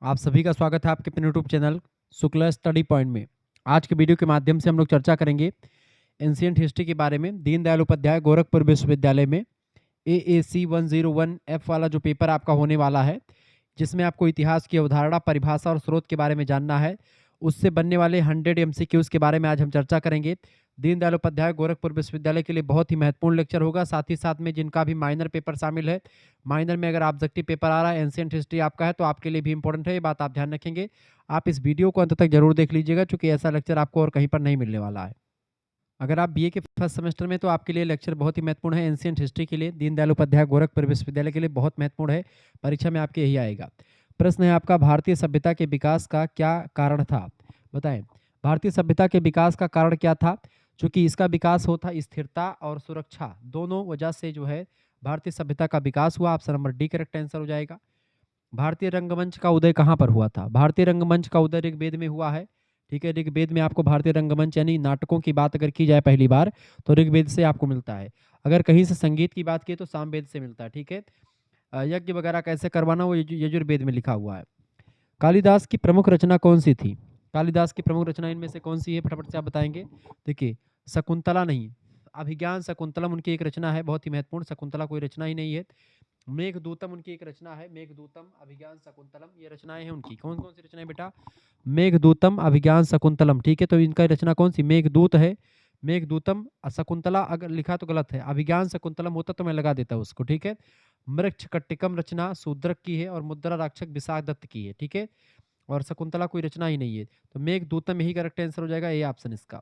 आप सभी का स्वागत है आपके अपने YouTube channel Shukla study point में। आज के वीडियो के माध्यम से हम लोग चर्चा करेंगे एंशियंट हिस्ट्री के बारे में। दीनदयाल उपाध्याय गोरखपुर विश्वविद्यालय में AAC 101F वाला जो पेपर आपका होने वाला है, जिसमें आपको इतिहास की अवधारणा, परिभाषा और स्रोत के बारे में जानना है, उससे बनने वाले 100 MCQs के बारे में आज हम चर्चा करेंगे। दीनदयाल उपाध्याय गोरखपुर विश्वविद्यालय के लिए बहुत ही महत्वपूर्ण लेक्चर होगा। साथ ही साथ में जिनका भी माइनर पेपर शामिल है, माइनर में अगर ऑब्जेक्टिव पेपर आ रहा है, एंशियंट हिस्ट्री आपका है, तो आपके लिए भी इंपॉर्टेंट है, ये बात आप ध्यान रखेंगे। आप इस वीडियो को अंत तक जरूर देख लीजिएगा, क्योंकि ऐसा लेक्चर आपको और कहीं पर नहीं मिलने वाला है। अगर आप बीए के फर्स्ट सेमेस्टर में, तो आपके लिए लेक्चर बहुत ही महत्वपूर्ण है। एंशियंट हिस्ट्री के लिए दीनदयाल उपाध्याय गोरखपुर विश्वविद्यालय के लिए बहुत महत्वपूर्ण है। परीक्षा में आपके यही आएगा। प्रश्न है आपका, भारतीय सभ्यता के विकास का क्या कारण था? बताएं, भारतीय सभ्यता के विकास का कारण क्या था? चूंकि इसका विकास होता स्थिरता और सुरक्षा दोनों वजह से जो है भारतीय सभ्यता का विकास हुआ। Option number D correct answer हो जाएगा। भारतीय रंगमंच का उदय कहाँ पर हुआ था? भारतीय रंगमंच का उदय ऋग्वेद में हुआ है। ठीक है, ऋग्वेद में आपको भारतीय रंगमंच यानी नाटकों की बात अगर की जाए पहली बार, तो ऋग्वेद से आपको मिलता है। अगर कहीं से संगीत की बात की तो सामवेद से मिलता है। ठीक है, यज्ञ वगैरह कैसे करवाना वो यजुर्वेद में लिखा हुआ है। कालिदास की प्रमुख रचना कौन सी थी? कालिदास की प्रमुख रचना इनमें से कौन सी है? फटाफट से आप बताएंगे। देखिए, शकुंतला नहीं, अभिज्ञान शकुंतलम उनकी एक रचना है, बहुत ही महत्वपूर्ण। शकुंतला कोई रचना ही नहीं है। मेघदूतम उनकी एक रचना है, मेघदूतम, अभिज्ञान शकुंतलम, ये रचनाएं हैं उनकी। कौन कौन सी रचनाएं बेटा? मेघदूतम, अभिज्ञान शकुंतलम। ठीक है, तो इनका रचना कौन सी? मेघदूत है, मेघदूतम। शकुंतला अगर लिखा तो गलत है, अभिज्ञान शकुंतलम होता तो मैं लगा देता उसको। ठीक है, मृक्षकटिकम रचना शूद्रक की है और मुद्रा राक्षक विशाख दत्त की है। ठीक है, और शकुंतला कोई रचना ही नहीं है, तो मेघदूतम यही करेक्ट आंसर हो जाएगा, ये ऑप्शन इसका।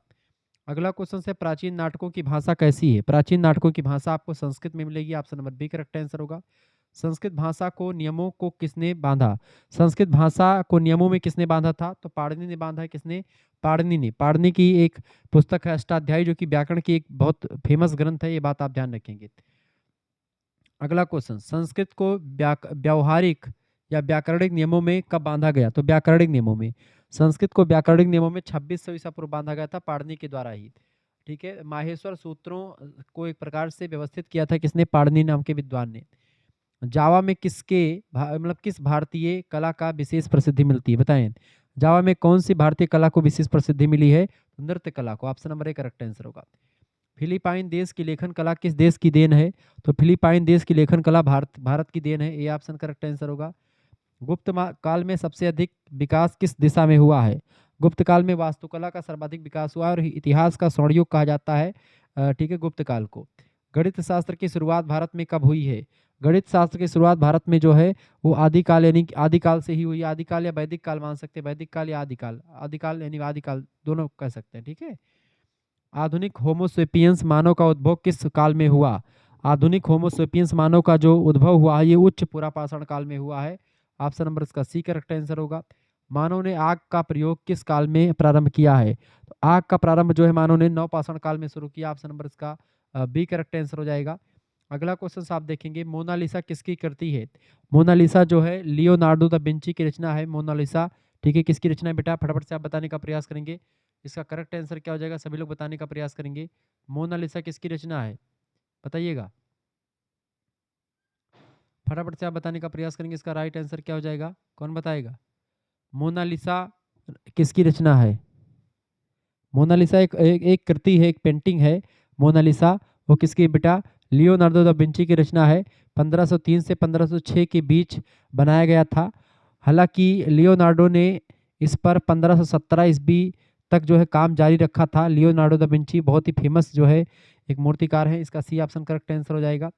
अगला क्वेश्चन है, प्राचीन नाटकों की भाषा कैसी है? प्राचीन नाटकों की भाषा आपको संस्कृत में मिलेगी। Option number B correct answer होगा। संस्कृत भाषा को नियमों को किसने बांधा? संस्कृत भाषा को नियमों में किसने बांधा था? तो पाणिनि ने बांधा है। किसने? पाणिनि ने। पाणिनि की एक पुस्तक है अष्टाध्यायी, जो कि व्याकरण की एक बहुत फेमस ग्रंथ है, ये बात आप ध्यान रखेंगे। अगला क्वेश्चन, संस्कृत को व्यावहारिक या व्याकरणिक नियमों में कब बांधा गया? तो व्याकरणिक नियमों में। संस्कृत को व्याकरणिक नियमों में 2600 ईसा पूर्व बांधा गया था, पाणिनि के द्वारा ही। ठीक है, माहेश्वर सूत्रों को एक प्रकार से व्यवस्थित किया था किसने? पाणिनि नाम के विद्वान ने। जावा में किसके मतलब किस भारतीय कला का विशेष प्रसिद्धि मिलती है? बताएं, जावा में कौन सी भारतीय कला को विशेष प्रसिद्धि मिली है? नृत्य कला को। Option number A correct answer होगा। फिलीपाइन देश की लेखन कला किस देश की देन है? तो फिलीपाइन देश की लेखन कला भारत की देन है, ये ऑप्शन करेक्ट आंसर होगा। गुप्त काल में सबसे अधिक विकास किस दिशा में हुआ है? गुप्त काल में वास्तुकला का सर्वाधिक विकास हुआ है और इतिहास का स्वर्ण युग कहा जाता है, ठीक है, गुप्त काल को। गणित शास्त्र की शुरुआत भारत में कब हुई है? गणित शास्त्र की शुरुआत भारत में जो है वो आदिकाल यानी आदिकाल से ही हुई है। आदिकाल या वैदिक काल मान सकते हैं, वैदिक काल या आदिकाल, आदिकाल यानी आदिकाल दोनों कह सकते हैं। ठीक है, आधुनिक होमोसेपियंस मानव का उद्भव किस काल में हुआ? आधुनिक होमोसेपियंस मानव का जो उद्भव हुआ है ये उच्च पुरापाषाण काल में हुआ है। ऑप्शन नंबर इसका सी करेक्ट आंसर होगा। मानव ने आग का प्रयोग किस काल में प्रारंभ किया है? तो आग का प्रारंभ जो है मानव ने नवपाषाण काल में शुरू किया। ऑप्शन नंबर इसका बी करेक्ट आंसर हो जाएगा। अगला क्वेश्चन आप देखेंगे, मोनालिसा किसकी कृति है? मोनालिसा जो है लियोनार्डो दा विंची की रचना है, मोनालिसा। ठीक है, किसकी रचना है बेटा? फटाफट से आप बताने का प्रयास करेंगे। इसका करेक्ट आंसर क्या हो जाएगा? सभी लोग बताने का प्रयास करेंगे। मोनालिसा किसकी रचना है? बताइएगा, फटाफट से आप बताने का प्रयास करेंगे। इसका राइट आंसर क्या हो जाएगा? कौन बताएगा? मोनालिसा किसकी रचना है? मोनालिसा एक कृति है, एक पेंटिंग है मोनालिसा। वो किसकी बेटा? लियोनार्डो दा विंची की रचना है। 1503 से 1506 के बीच बनाया गया था। हालांकि लियोनार्डो ने इस पर 1517 ईस्वी तक जो है काम जारी रखा था। लियोनार्डो दा विंची बहुत ही फेमस जो है एक मूर्तिकार है। इसका सी ऑप्शन करेक्ट आंसर हो जाएगा।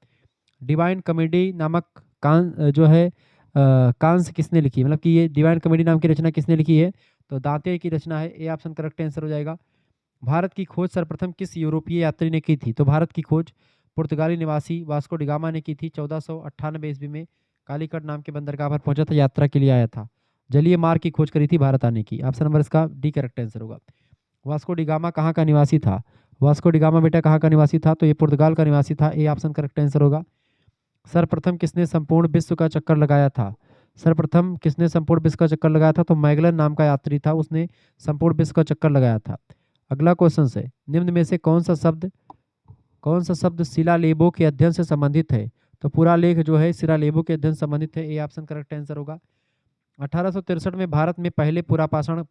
डिवाइन कॉमेडी नामक जो है कांस किसने लिखी? मतलब कि ये डिवाइन कॉमेडी नाम की रचना किसने लिखी है? तो दांते की रचना है, ए ऑप्शन करेक्ट आंसर हो जाएगा। भारत की खोज सर्वप्रथम किस यूरोपीय यात्री ने की थी? तो भारत की खोज पुर्तगाली निवासी वास्को डिगामा ने की थी 1498 ईस्वी में। कालीकट नाम के बंदरगाह पर पहुंचा था, यात्रा के लिए आया था। जलीय मार्ग की खोज करी थी भारत आने की। ऑप्शन नंबर इसका डी करेक्ट आंसर होगा। वास्को डिगामा कहाँ का निवासी था? वास्को डिगामा बेटा कहाँ का निवासी था? तो ये पुर्तगाल का निवासी था, ए ऑप्शन करेक्ट आंसर होगा। सर्वप्रथम किसने संपूर्ण विश्व का चक्कर लगाया था? सर्वप्रथम किसने संपूर्ण विश्व का चक्कर लगाया था? तो मैगलन नाम का यात्री था, उसने संपूर्ण विश्व का चक्कर लगाया था। अगला क्वेश्चन है, निम्न में से कौन सा शब्द शिलालेखों के अध्ययन से संबंधित है? तो पूरा लेख जो है शिलालेखों के अध्ययन से संबंधित है, ए ऑप्शन करेक्ट आंसर होगा। 1863 में भारत में पहले पुरापाषाण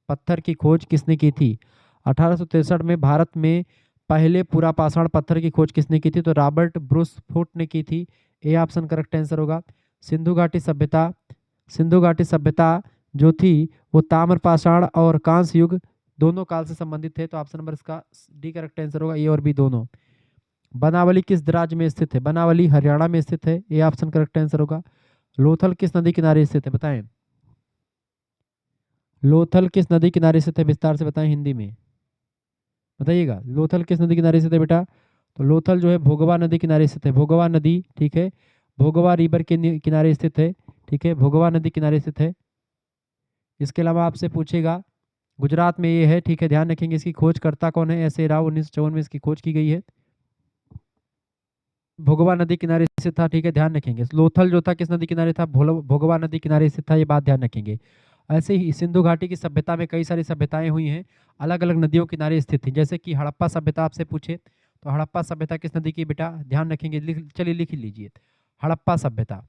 पत्थर की खोज किसने की थी? 1863 में भारत में पहले पुरापाषाण पत्थर की खोज किसने की थी? तो रॉबर्ट ब्रूस फुट ने की थी। ए ऑप्शन करेक्ट आंसर होगा। सिंधु घाटी सभ्यता, सिंधु घाटी सभ्यता जो थी वो ताम्रपाषाण और कांस्य युग दोनों काल से संबंधित है, तो ऑप्शन नंबर इसका डी करेक्ट आंसर होगा, ए और बी दोनों। बनावली किस राज्य में स्थित है? बनावली हरियाणा में स्थित है, ए ऑप्शन करेक्ट आंसर होगा। लोथल किस नदी किनारे स्थित है, बताएं। लोथल किस नदी किनारे स्थित है, विस्तार से बताएं हिंदी में बताइएगा। लोथल किस नदी किनारे स्थित है बेटा? तो लोथल जो है भोगवा नदी किनारे स्थित है, भोगवा नदी, ठीक है, भोगवा रिवर के किनारे स्थित है, ठीक है, भोगवा नदी किनारे स्थित है। इसके अलावा आपसे पूछेगा गुजरात में ये है, ठीक है, ध्यान रखेंगे। इसकी खोजकर्ता कौन है? एस ए राव, 1954 में इसकी खोज की गई है। भोगवा नदी किनारे स्थित था, ठीक है, ध्यान रखेंगे। लोथल जो था किस नदी किनारे था? भोगवा नदी किनारे स्थित था, ये बात ध्यान रखेंगे। ऐसे ही सिंधु घाटी की सभ्यता में कई सारी सभ्यताएं हुई हैं, अलग अलग नदियों किनारे स्थित थी। जैसे कि हड़प्पा सभ्यता आपसे पूछे तो हड़प्पा सभ्यता किस नदी की बेटा? ध्यान रखेंगे, चलिए लिख लीजिए। हड़प्पा सभ्यता,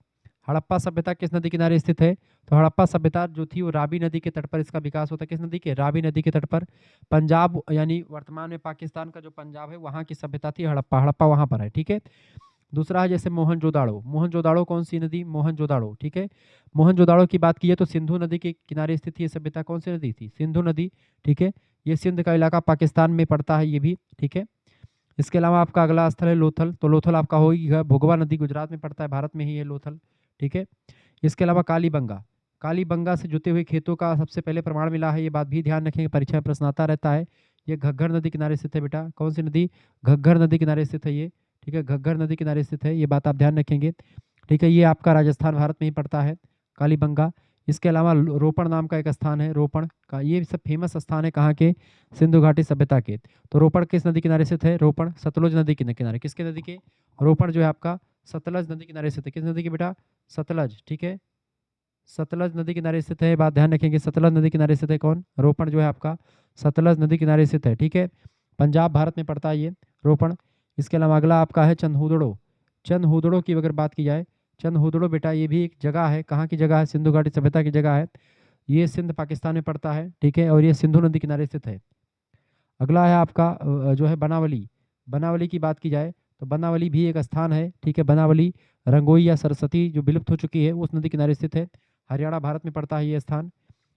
हड़प्पा सभ्यता किस नदी किनारे स्थित है? तो हड़प्पा सभ्यता जो थी वो रावी नदी के तट पर इसका विकास होता है। किस नदी के? रावी नदी के तट पर। पंजाब यानी वर्तमान में पाकिस्तान का जो पंजाब है वहाँ की सभ्यता थी हड़प्पा, हड़प्पा वहाँ पर है, ठीक है। दूसरा है जैसे मोहनजोदाड़ो, मोहनजोदाड़ो कौन सी नदी? मोहनजोदाड़ो, ठीक है। मोहनजोदाड़ो की बात की है तो सिंधु नदी के किनारे स्थित ये सभ्यता कौन सी नदी थी? सिंधु नदी, ठीक है। ये सिंध का इलाका पाकिस्तान में पड़ता है ये भी, ठीक है। इसके अलावा आपका अगला स्थल है लोथल, तो लोथल आपका होगी भोगवा नदी गुजरात में पड़ता है, भारत में ही है लोथल, ठीक है। इसके अलावा कालीबंगा, कालीबंगा से जुते हुए खेतों का सबसे पहले प्रमाण मिला है, ये बात भी ध्यान रखेंगे, परीक्षा में प्रश्न आता रहता है। ये घग्गर नदी किनारे स्थित है बेटा, कौन सी नदी? घग्गर नदी किनारे स्थित है ये, ठीक है, घग्गर नदी किनारे स्थित है, ये बात आप ध्यान रखेंगे, ठीक है। ये आपका राजस्थान भारत में ही पड़ता है कालीबंगा। इसके अलावा रोपण नाम का एक स्थान है, रोपण का, ये सब फेमस स्थान है कहाँ के? सिंधु घाटी सभ्यता के। तो रोपण किस नदी किनारे स्थित है? रोपण सतलुज नदी के किनारे। किसके नदी के? रोपण जो है आपका सतलज नदी किनारे स्थित है। किस नदी के बेटा? सतलज, ठीक है, सतलज नदी किनारे स्थित है, बात ध्यान रखेंगे। सतलज नदी किनारे स्थित है कौन? रोपण जो है आपका सतलज नदी किनारे स्थित है, ठीक है। पंजाब भारत में पड़ता है ये रोपण। इसके अलावा अगला आपका है चंदहुदड़ो, चंदहुदड़ो की अगर बात की जाए, चंदहुदड़ो बेटा ये भी एक जगह है, कहाँ की जगह है? सिंधु घाटी सभ्यता की जगह है, ये सिंध पाकिस्तान में पड़ता है, ठीक है, और ये सिंधु नदी किनारे स्थित है। अगला है आपका जो है बनावली, बनावली की बात की जाए तो बनावली भी एक स्थान है, ठीक है। बनावली रंगोई या सरस्वती जो विलुप्त हो चुकी है उस नदी किनारे स्थित है, हरियाणा भारत में पड़ता है ये स्थान।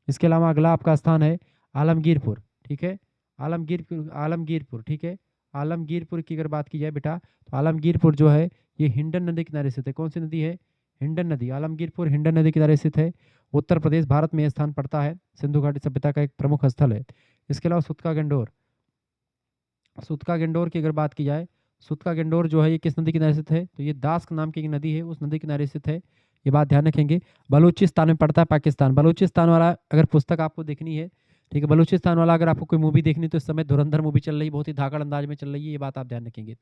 इसके अलावा अगला आपका स्थान है आलमगीरपुर, ठीक है, आलमगीरपुर, आलमगीरपुर, ठीक है। आलमगीरपुर की अगर बात की जाए बेटा तो आलमगीरपुर जो है ये हिंडन नदी किनारे स्थित है। कौन सी नदी है? हिंडन नदी, आलमगीरपुर हिंडन नदी किनारे स्थित है, उत्तर प्रदेश भारत में यह स्थान पड़ता है, सिंधु घाटी सभ्यता का एक प्रमुख स्थल है। इसके अलावा सुतका गंडोर, सुतका गंडोर की अगर बात की जाए, सुतका गंडोर जो है ये किस नदी किनारे स्थित है? तो ये दास्क नाम की एक नदी है, उस नदी किनारे स्थित है, ये बात ध्यान रखेंगे। बलूचिस्तान में पड़ता है, पाकिस्तान। बलूचिस्तान वाला अगर पुस्तक आपको देखनी है, ठीक है, बलूचिस्तान वाला अगर आपको कोई मूवी देखनी तो इस समय धुरंधर मूवी चल रही है, बहुत ही धाकड़ अंदाज में चल रही है, ये बात आप ध्यान रखेंगे।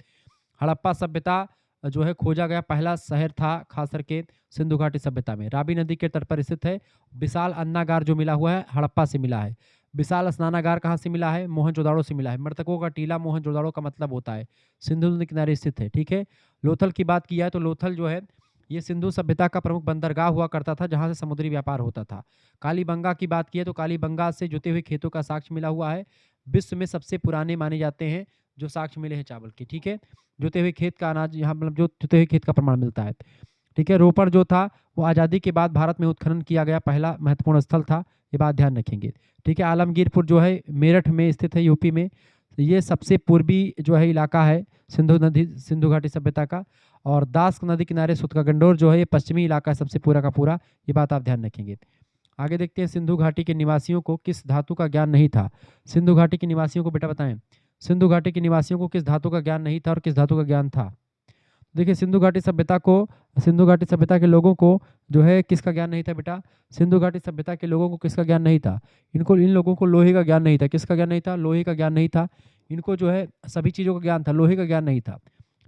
हड़प्पा सभ्यता जो है खोजा गया पहला शहर था खास करके सिंधु घाटी सभ्यता में, रावी नदी के तट पर स्थित है। विशाल अन्नागार जो मिला हुआ है हड़प्पा से मिला है। विशाल स्नानागार कहाँ से मिला है? मोहनजोदाड़ो से मिला है। मृतकों का टीला मोहनजोदाड़ो का मतलब होता है सिंधु नदी किनारे स्थित है, ठीक है। लोथल की बात की जाए तो लोथल जो है ये सिंधु सभ्यता का प्रमुख बंदरगाह हुआ करता था जहां से समुद्री व्यापार होता था। कालीबंगा की बात की है तो कालीबंगा से जुते हुए खेतों का साक्ष्य मिला हुआ है, विश्व में सबसे पुराने माने जाते हैं जो साक्ष्य मिले हैं चावल के, ठीक है। जुते हुए खेत का अनाज यहाँ मतलब जो जुते हुए खेत का प्रमाण मिलता है, ठीक है। रोपण जो था वो आज़ादी के बाद भारत में उत्खनन किया गया पहला महत्वपूर्ण स्थल था, ये बात ध्यान रखेंगे, ठीक है। आलमगीरपुर जो है मेरठ में स्थित है, यूपी में, ये सबसे पूर्वी जो है इलाका है सिंधु नदी सिंधु घाटी सभ्यता का। और दास्क नदी किनारे सुतका गंडोर जो है ये पश्चिमी इलाका है सबसे पूरा का पूरा, ये बात आप ध्यान रखेंगे। आगे देखते हैं सिंधु घाटी के निवासियों को किस धातु का ज्ञान नहीं था? सिंधु घाटी के निवासियों को बेटा बताएं, सिंधु घाटी के निवासियों को किस धातु का ज्ञान नहीं था और किस धातु का ज्ञान था? देखिए सिंधु घाटी सभ्यता को, सिंधु घाटी सभ्यता के लोगों को जो है किसका ज्ञान नहीं था बेटा? सिंधु घाटी सभ्यता के लोगों को किसका ज्ञान नहीं था? इन लोगों को लोहे का ज्ञान नहीं था। किसका ज्ञान नहीं था? लोहे का ज्ञान नहीं था। इनको जो है सभी चीज़ों का ज्ञान था, लोहे का ज्ञान नहीं था,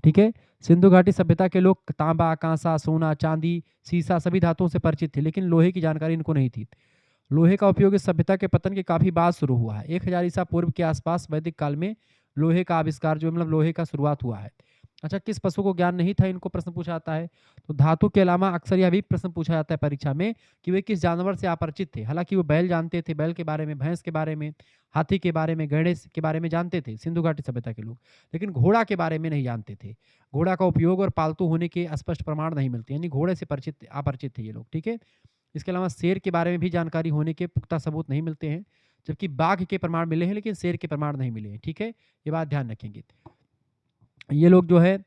ठीक है। सिंधु घाटी सभ्यता के लोग तांबा, कांसा, सोना, चांदी, सीसा सभी धातुओं से परिचित थे, लेकिन लोहे की जानकारी इनको नहीं थी। लोहे का उपयोग इस सभ्यता के पतन के काफी बाद शुरू हुआ है। 1000 ईसा पूर्व के आसपास वैदिक काल में लोहे का आविष्कार जो मतलब लोहे का शुरुआत हुआ है। अच्छा, किस पशु को ज्ञान नहीं था, इनको प्रश्न पूछा जाता है। तो धातु के अलावा अक्सर यह भी प्रश्न पूछा जाता है परीक्षा में कि वे किस जानवर से अपरिचित थे। हालांकि वो बैल जानते थे, बैल के बारे में, भैंस के बारे में, हाथी के बारे में, गैंडे के बारे में जानते थे सिंधु घाटी सभ्यता के लोग, लेकिन घोड़ा के बारे में नहीं जानते थे। घोड़ा का उपयोग और पालतू होने के स्पष्ट प्रमाण नहीं मिलते, यानी घोड़े से परिचित अपरिचित थे ये लोग। ठीक है। इसके अलावा शेर के बारे में भी जानकारी होने के पुख्ता सबूत नहीं मिलते हैं, जबकि बाघ के प्रमाण मिले हैं लेकिन शेर के प्रमाण नहीं मिले हैं। ठीक है, ये बात ध्यान रखेंगे। ये लोग जो है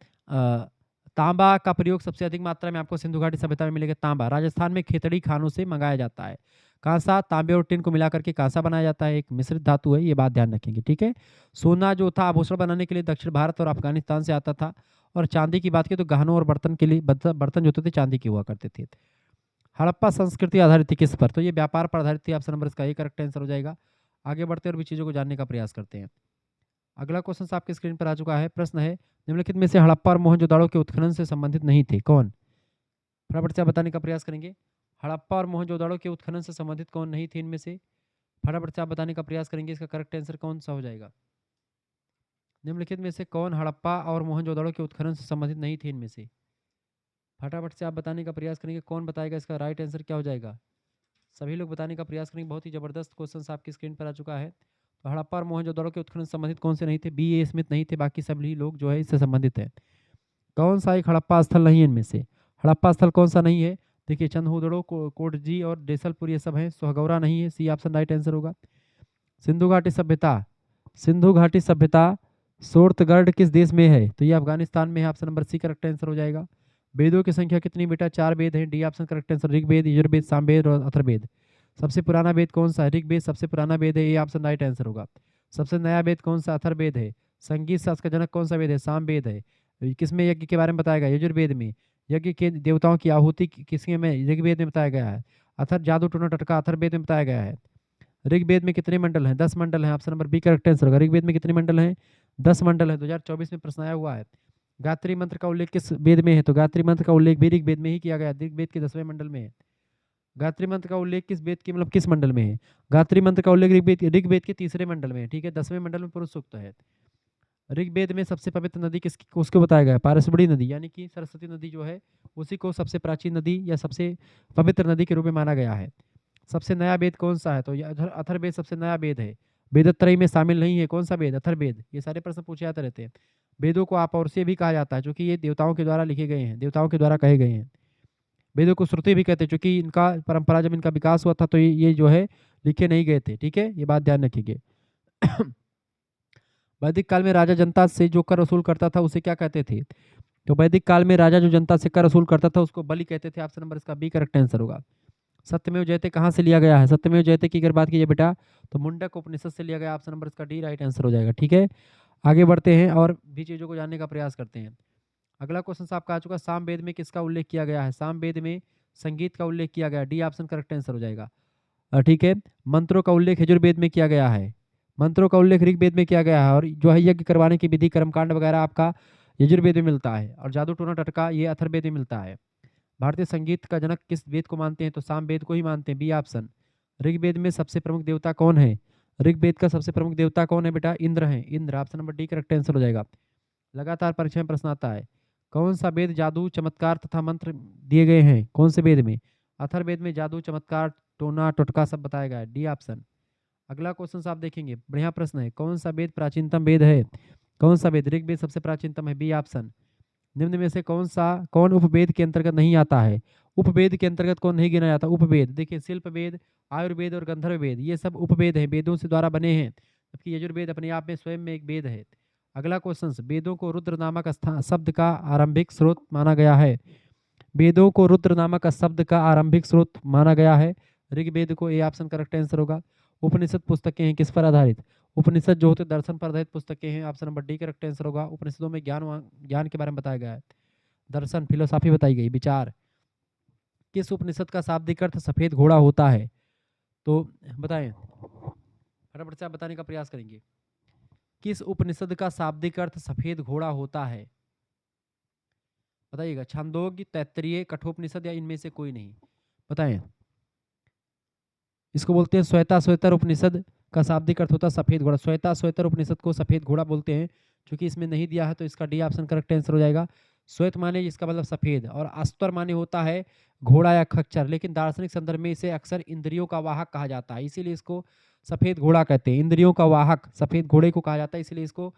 तांबा का प्रयोग सबसे अधिक मात्रा में आपको सिंधु घाटी सभ्यता में मिलेगा। तांबा राजस्थान में खेतड़ी खानों से मंगाया जाता है। कांसा, तांबे और टिन को मिलाकर के कांसा बनाया जाता है, एक मिश्रित धातु है, ये बात ध्यान रखेंगे। ठीक है। सोना जो था आभूषण बनाने के लिए दक्षिण भारत और अफगानिस्तान से आता था। और चांदी की बात की तो गहनों और बर्तन के लिए बर्तन जो होते थे चांदी के हुआ करते थे। हड़प्पा संस्कृति आधारित थी किस पर, तो ये व्यापार पर आधारित थी। ऑप्शन नंबर इसका एक करेक्ट आंसर हो जाएगा। आगे बढ़ते और भी चीज़ों को जानने का प्रयास करते हैं। अगला क्वेश्चन आपके स्क्रीन पर आ चुका है। प्रश्न है, निम्नलिखित में से हड़प्पा और मोहनजोदाड़ो के उत्खनन से संबंधित नहीं थे, कौन? फटाफट से आप बताने का प्रयास करेंगे। हड़प्पा और मोहनजोदाड़ो के उत्खनन से संबंधित कौन नहीं थे इनमें से? फटाफट से आप बताने का प्रयास करेंगे, इसका करेक्ट आंसर कौन सा हो जाएगा? निम्नलिखित में से कौन हड़प्पा और मोहनजोदाड़ो के उत्खनन से संबंधित नहीं थे इनमें से? फटाफट से आप बताने का प्रयास करेंगे, कौन बताएगा इसका राइट आंसर क्या हो जाएगा? सभी लोग बताने का प्रयास करेंगे। बहुत ही जबरदस्त क्वेश्चन आपकी स्क्रीन पर आ चुका है। तो हड़प्पा और मोहनजोदड़ो के उत्खनन से संबंधित कौन से नहीं थे? बी ए स्मिथ नहीं थे, बाकी सभी लोग जो है इससे संबंधित है। कौन सा एक हड़प्पा स्थल नहीं है इनमें से? हड़प्पा स्थल कौन सा नहीं है? देखिए, चंदहुदड़ो, कोटजी और देसलपुर ये सब हैं। सोहगौरा नहीं है, सी ऑप्शन राइट आंसर होगा। सिंधु घाटी सभ्यता, सिंधु घाटी सभ्यता सोर्तगढ़ किस देश में है? तो ये अफगानिस्तान में है। Option number C correct answer हो जाएगा। वेदों की संख्या कितनी बेटा? 4 वेद हैं। D option correct answer. Rigveda, Yajurveda, Samaveda और अथर्ववेद। सबसे पुराना वेद कौन सा है? ऋग्वेद सबसे पुराना वेद है, ये ऑप्शन राइट आंसर होगा। सबसे नया वेद कौन सा? अथर्ववेद है। संगीत शास्त्र का जनक कौन सा वेद है? सामवेद है। किसमें यज्ञ के बारे में बताया गया? यजुर्वेद में। यज्ञ के देवताओं की आहुति किसके में? ऋग्वेद में बताया गया है। अथर जादू टोना टटका अथर्ववेद में बताया गया है। ऋग्वेद में कितने मंडल हैं? 10 मंडल हैं। Option number B correct answer होगा। ऋग्वेद में कितने मंडल हैं? 10 मंडल है। 2024 में प्रश्न आया हुआ है। गायत्री मंत्र का उल्लेख किस वेद में है? तो गायत्री मंत्र का उल्लेख भी ऋग्वेद में ही किया गया है, ऋग्वेद के 10वें मंडल में है। गायत्री मंत्र का उल्लेख किस वेद की, मतलब किस मंडल में है? गायत्री मंत्र का उल्लेख ऋग्वेद के तीसरे मंडल में है। ठीक है, 10वें मंडल में पुरुष सूक्त है। ऋग्वेद में सबसे पवित्र नदी किसकी, उसको बताया गया है? पारसबड़ी नदी, यानी कि सरस्वती नदी जो है उसी को सबसे प्राचीन नदी या सबसे पवित्र नदी के रूप में माना गया है। सबसे नया वेद कौन सा है? तो ये अथर्ववेद सबसे नया वेद है। वेदत्रयी में शामिल नहीं है। कौन सा वेद? अथर्ववेद। ये सारे प्रश्न पूछे जाते रहते हैं। वेदों को अपौरुषीय भी कहा जाता है, क्योंकि ये देवताओं के द्वारा लिखे गए हैं, देवताओं के द्वारा कहे गए हैं। वेदों को श्रुति भी कहते हैं, क्योंकि इनका परंपरा जब इनका विकास हुआ था तो ये जो है लिखे नहीं गए थे। ठीक है, ये बात ध्यान रखिए। वैदिक काल में राजा जनता से जो कर वसूल करता था उसे क्या कहते थे? तो वैदिक काल में राजा जो जनता से कर वसूल करता था उसको बलि कहते थे। ऑप्शन नंबर इसका बी करेक्ट आंसर होगा। सत्यमेव जयते कहाँ से लिया गया है? सत्यमेव जयते की अगर बात कीजिए बेटा तो मुंडक उपनिषद से लिया गया। ऑप्शन नंबर इसका डी राइट आंसर हो जाएगा। ठीक है, आगे बढ़ते हैं और भी चीज़ों को जानने का प्रयास करते हैं। अगला क्वेश्चन आपका आ चुका, सामवेद में किसका उल्लेख किया गया है? सामवेद में संगीत का उल्लेख किया गया है। डी ऑप्शन करेक्ट आंसर हो जाएगा। ठीक है, मंत्रों का उल्लेख यजुर्वेद में किया गया है। मंत्रों का उल्लेख ऋग्वेद में किया गया है। और जो है यज्ञ करवाने की विधि, कर्मकांड वगैरह आपका यजुर्वेद में मिलता है। और जादू टोना टटका ये अथर्ववेद में मिलता है। भारतीय संगीत का जनक किस वेद को मानते हैं? तो सामवेद को ही मानते हैं, बी ऑप्शन। ऋग्वेद में सबसे प्रमुख देवता कौन है? ऋग्वेद का सबसे प्रमुख देवता कौन है बेटा? इंद्र है, Indra. Option number D correct answer हो जाएगा। लगातार परीक्षा में प्रश्न आता है, कौन सा वेद जादू चमत्कार तथा मंत्र दिए गए हैं? कौन से वेद में? अथर्ववेद में जादू चमत्कार टोना टोटका सब बताया गया है, डी ऑप्शन। अगला क्वेश्चन आप देखेंगे, बढ़िया प्रश्न है। कौन सा वेद प्राचीनतम वेद है? कौन सा वेद? ऋग्वेद सबसे प्राचीनतम है, बी ऑप्शन। निम्न में से कौन उपवेद के अंतर्गत नहीं आता है? उपवेद के अंतर्गत कौन नहीं गिना जाता? उपवेद देखिए, शिल्प वेद, आयुर्वेद और गंधर्व वेद ये सब उपवेद हैं, वेदों से द्वारा बने हैं, जबकि यजुर्वेद अपने आप में स्वयं में एक वेद है। अगला क्वेश्चन, वेदों को रुद्र नामक शब्द का आरंभिक स्रोत माना गया है। वेदों को रुद्र नामक शब्द का आरंभिक स्रोत माना गया है। ऋग्वेद को, ए ऑप्शन करेक्ट आंसर होगा। उपनिषद पुस्तकें हैं किस पर आधारित? उपनिषद जो होते दर्शन पर आधारित पुस्तकें हैं। Option number D correct answer होगा। उपनिषदों में ज्ञान के बारे में बताया गया है, दर्शन फिलोसॉफी बताई गई, विचार। किस उपनिषद का शाब्दिक अर्थ सफेद घोड़ा होता है? तो बताएं, फटाफट से आप बताने का प्रयास करेंगे। किस उपनिषद का शाब्दिक अर्थ सफेद घोड़ा होता है? बताइएगा। छांदोग्य, तैत्तरीय, कठोपनिषद या इनमें से कोई नहीं? बताएं। इसको बोलते हैं श्वेता श्वेतर उपनिषद का शाब्दिक अर्थ होता है सफेद घोड़ा। श्वेता श्वेतर उपनिषद को सफेद घोड़ा बोलते हैं, चूंकि इसमें नहीं दिया है तो इसका डी ऑप्शन करेक्ट आंसर हो जाएगा। श्वेत माने इसका मतलब सफेद, और अस्तर माने होता है घोड़ा या खच्चर, लेकिन दार्शनिक संदर्भ में इसे अक्सर इंद्रियों का वाहक कहा जाता है, इसीलिए इसको सफेद घोड़ा कहते हैं। इंद्रियों का वाहक सफेद घोड़े को कहा जाता है, इसलिए इसको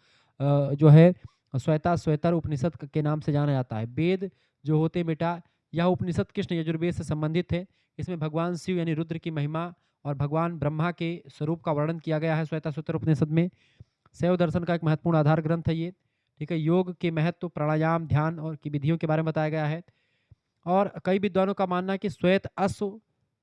जो है श्वेतर उपनिषद के नाम से जाना जाता है। वेद जो होते हैं बेटा, यह उपनिषद कृष्ण यजुर्वेद से संबंधित है। इसमें भगवान शिव यानी रुद्र की महिमा और भगवान ब्रह्मा के स्वरूप का वर्णन किया गया है श्वेताश्वतर उपनिषद में। शैव दर्शन का एक महत्वपूर्ण आधार ग्रंथ है ये। ठीक है, योग के महत्व, प्राणायाम, ध्यान और की विधियों के बारे में बताया गया है। और कई विद्वानों का मानना है कि श्वेत अश्व